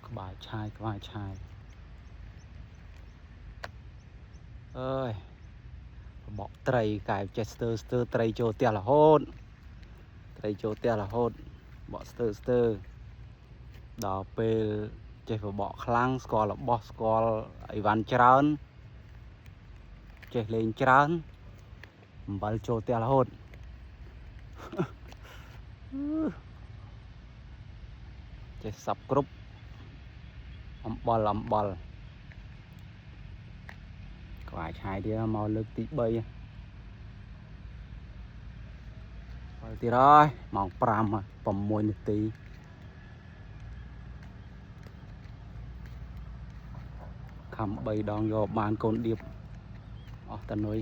ក្បាលឆាយអើយបកត្រីកែវចេះស្ទើត្រីចូលផ្ទះរហូតបកស្ទើដល់ពេលចេះបកខ្លាំងស្គាល់របស់ស្គាល់អីវ៉ាន់ច្រើនចេះលេងច្រើនអំបិលចូលផ្ទះរហូតចេះសັບគ្រប់អំបិលក្បាលឆាយទៀតមកលើកទី3ហើយទៀតហើយម៉ោង5 6 នាទីខំ3 ដងយកបានកូនដៀបអស់តនុយ